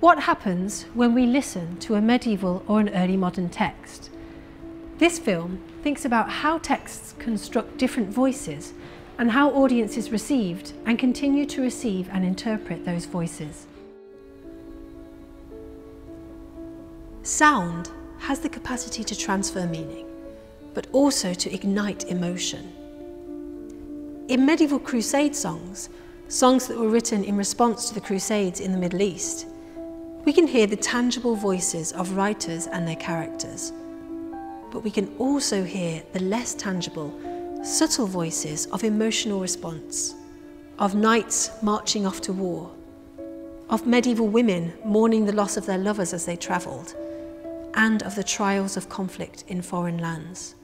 What happens when we listen to a medieval or an early modern text? This film thinks about how texts construct different voices and how audiences received and continue to receive and interpret those voices. Sound has the capacity to transfer meaning, but also to ignite emotion. In medieval crusade songs, songs that were written in response to the Crusades in the Middle East, we can hear the tangible voices of writers and their characters, but we can also hear the less tangible, subtle voices of emotional response, of knights marching off to war, of medieval women mourning the loss of their lovers as they travelled, and of the trials of conflict in foreign lands.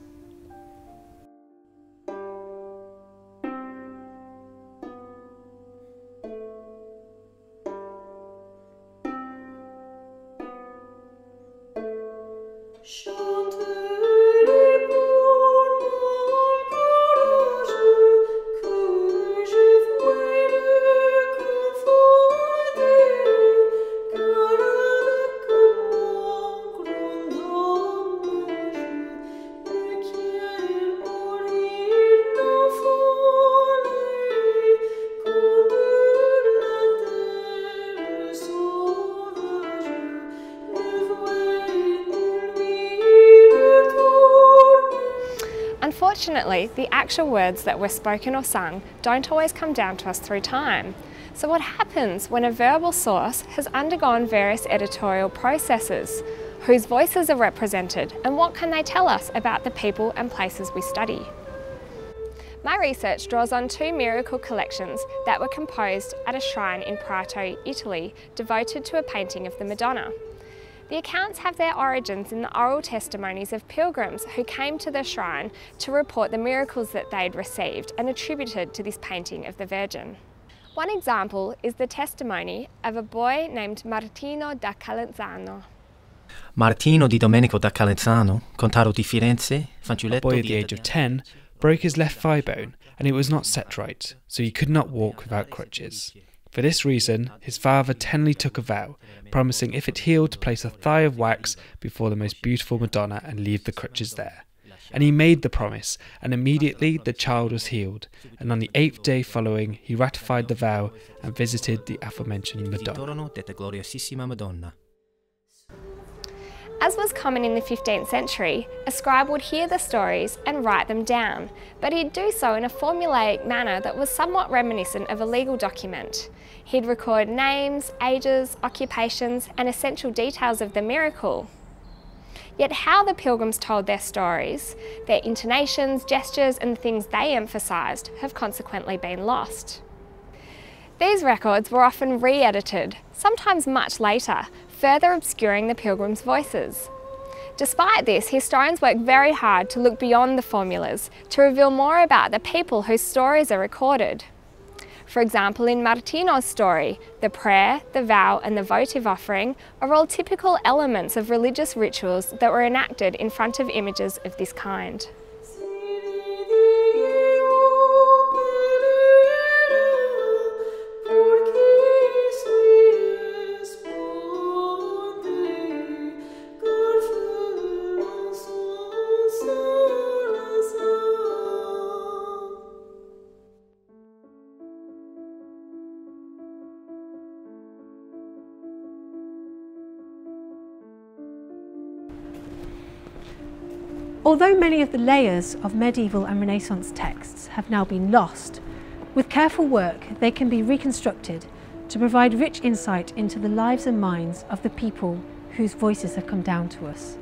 Unfortunately, the actual words that were spoken or sung don't always come down to us through time. So what happens when a verbal source has undergone various editorial processes? Whose voices are represented, and what can they tell us about the people and places we study? My research draws on two miracle collections that were composed at a shrine in Prato, Italy, devoted to a painting of the Madonna. The accounts have their origins in the oral testimonies of pilgrims who came to the shrine to report the miracles that they'd received and attributed to this painting of the Virgin. One example is the testimony of a boy named Martino da Calenzano. Martino di Domenico da Calenzano, contado di Firenze, fanciulletto. A boy at the age of 10 broke his left thigh bone and it was not set right, so he could not walk without crutches. For this reason, his father tenderly took a vow, promising if it healed to place a thigh of wax before the most beautiful Madonna and leave the crutches there. And he made the promise, and immediately the child was healed, and on the 8th day following he ratified the vow and visited the aforementioned Madonna. As was common in the 15th century, a scribe would hear the stories and write them down, but he'd do so in a formulaic manner that was somewhat reminiscent of a legal document. He'd record names, ages, occupations, and essential details of the miracle. Yet how the pilgrims told their stories, their intonations, gestures, and the things they emphasised have consequently been lost. These records were often re-edited, sometimes much later, further obscuring the pilgrims' voices. Despite this, historians work very hard to look beyond the formulas, to reveal more about the people whose stories are recorded. For example, in Martino's story, the prayer, the vow and the votive offering are all typical elements of religious rituals that were enacted in front of images of this kind. Although many of the layers of medieval and Renaissance texts have now been lost, with careful work they can be reconstructed to provide rich insight into the lives and minds of the people whose voices have come down to us.